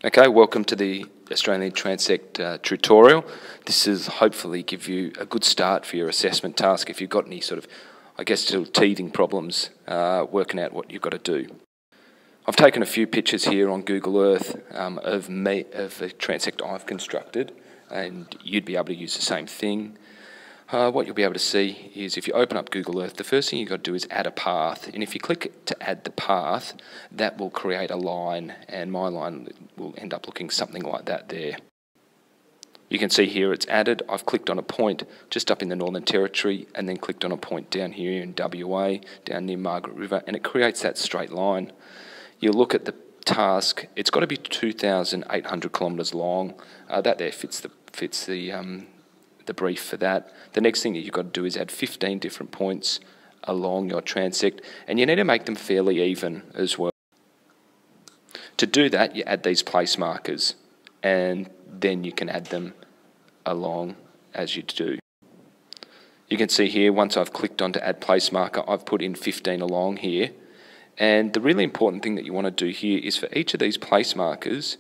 Okay, welcome to the Australian Transect tutorial. This is hopefully give you a good start for your assessment task if you've got any sort of, sort of teething problems working out what you've got to do. I've taken a few pictures here on Google Earth of a transect I've constructed, and you'd be able to use the same thing. What you'll be able to see is if you open up Google Earth, the first thing you've got to do is add a path. And if you click to add the path, that will create a line, and my line will end up looking something like that there. You can see here it's added. I've clicked on a point just up in the Northern Territory and then clicked on a point down here in WA, down near Margaret River, and it creates that straight line. You look at the task, it's got to be 2,800 kilometres long. That there fits the brief for that. The next thing that you've got to do is add 15 different points along your transect, and you need to make them fairly even as well. To do that, you add these place markers, and then you can add them along as you do. You can see here, once I've clicked on to add place marker, I've put in 15 along here, and the really important thing that you want to do here is for each of these place markers,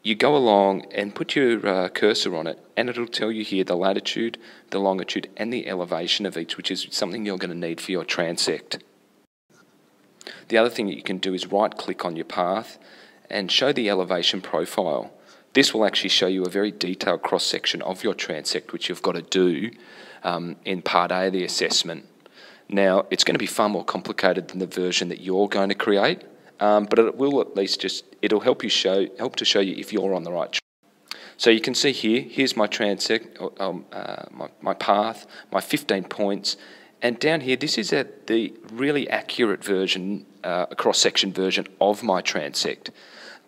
you go along and put your cursor on it, and it'll tell you here the latitude, the longitude and the elevation of each, which is something you're going to need for your transect. The other thing that you can do is right click on your path and show the elevation profile. This will actually show you a very detailed cross section of your transect, which you've got to do in part A of the assessment. Now, it's going to be far more complicated than the version that you're going to create. But it will at least it'll help to show you if you're on the right track. So you can see here, here's my transect, my path, my 15 points, and down here, this is at the really accurate version, cross-section version of my transect.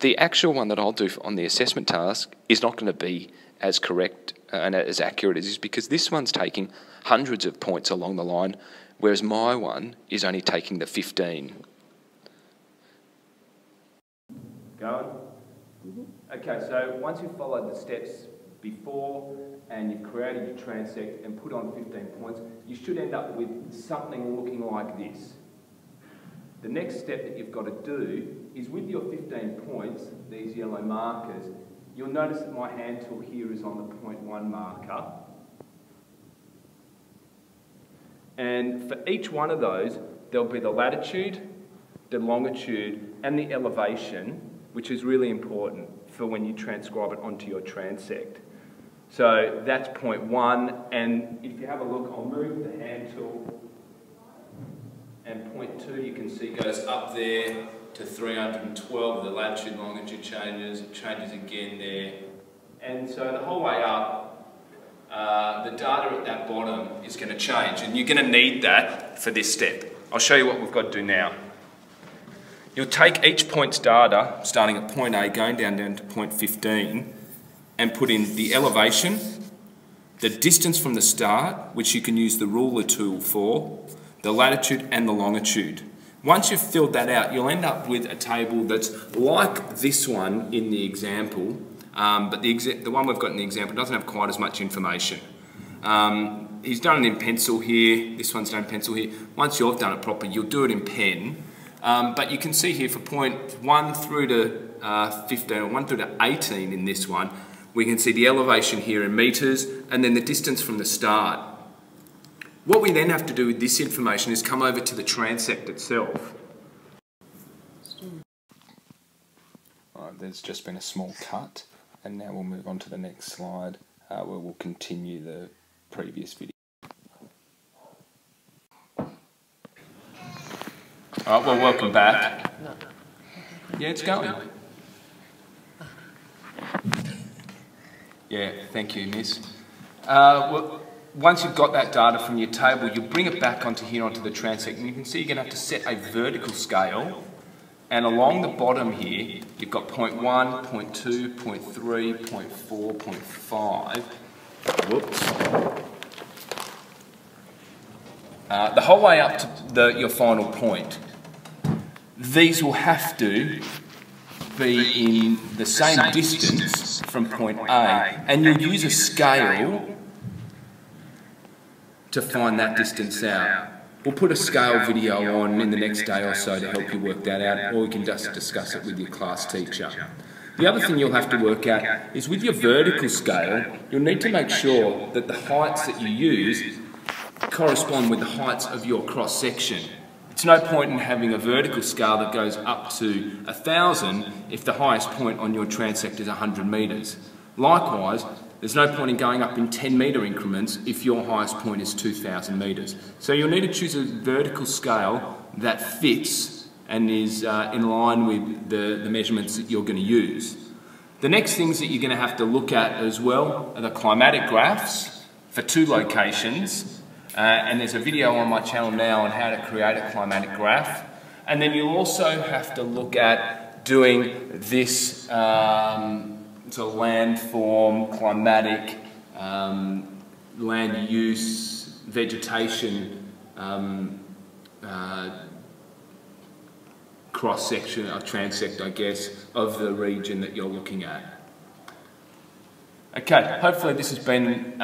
The actual one that I'll do on the assessment task is not going to be as correct and as accurate as this, because this one's taking hundreds of points along the line, whereas my one is only taking the 15. Going? Okay, so once you've followed the steps before and you've created your transect and put on 15 points, you should end up with something looking like this. The next step that you've got to do is with your 15 points, these yellow markers, you'll notice that my hand tool here is on the 0.1 marker. And for each one of those, there'll be the latitude, the longitude and the elevation, which is really important for when you transcribe it onto your transect. So that's 0.1, and if you have a look, I'll move the hand tool, and 0.2 you can see goes up there to 312, the latitude longitude changes, it changes again there. And so the whole way up, the data at that bottom is going to change, and you're going to need that for this step. I'll show you what we've got to do now. You'll take each point's data, starting at point A, going down to point 15, and put in the elevation, the distance from the start, which you can use the ruler tool for, the latitude and the longitude. Once you've filled that out, you'll end up with a table that's like this one in the example, but the one we've got in the example doesn't have quite as much information. He's done it in pencil here, this one's done in pencil here. Once you've done it properly, you'll do it in pen. But you can see here for point 1 through to 15, or 1 through to 18 in this one, we can see the elevation here in metres and then the distance from the start. What we then have to do with this information is come over to the transect itself. Alright, there's just been a small cut, and now we'll move on to the next slide where we'll continue the previous video. Alright, well, welcome back. Yeah, it's going. Yeah, thank you, miss. Well, once you've got that data from your table, you'll bring it back onto here, onto the transect, and you can see you're going to have to set a vertical scale, and along the bottom here, you've got 0.1, 0.2, 0.3, 0.4, 0.5. Whoops. The whole way up to your final point. These will have to be in the same distance from point A, and you'll use a scale to find that distance out. We'll put a scale video on in the next day or so to help you work that out, or you can just discuss it with your class teacher. The other thing you'll have to work out is with your vertical scale, you'll need to make sure that the heights that you use correspond with the heights of your cross section. It's no point in having a vertical scale that goes up to 1,000 if the highest point on your transect is 100 metres. Likewise, there's no point in going up in 10 metre increments if your highest point is 2,000 metres. So you'll need to choose a vertical scale that fits and is in line with the measurements that you're going to use. The next things that you're going to have to look at as well are the climatic graphs for 2 locations. And there's a video on my channel now on how to create a climatic graph. And then you'll also have to look at doing this so landform, climatic, land use, vegetation cross-section, or transect, I guess, of the region that you're looking at. Okay, hopefully this has been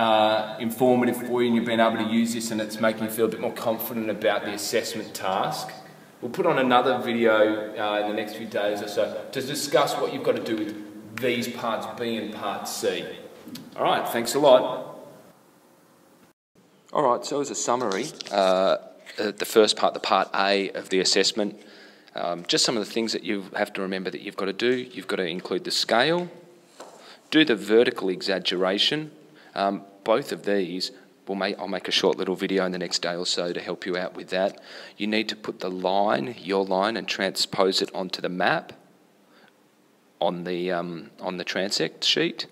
informative for you and you've been able to use this and it's making you feel a bit more confident about the assessment task. We'll put on another video in the next few days or so to discuss what you've got to do with these parts B and part C. Alright, thanks a lot. Alright, so as a summary, the first part, the part A of the assessment, just some of the things that you have to remember that you've got to do. You've got to include the scale, do the vertical exaggeration. Both of these, I'll make a short little video in the next day or so to help you out with that. You need to put the line, your line, and transpose it onto the map on the transect sheet.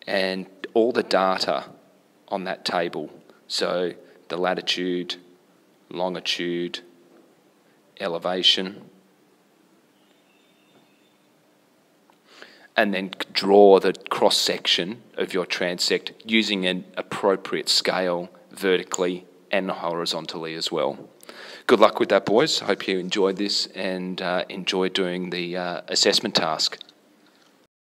And all the data on that table, so the latitude, longitude, elevation, and then draw the cross-section of your transect using an appropriate scale vertically and horizontally as well. Good luck with that, boys. Hope you enjoyed this and enjoy doing the assessment task.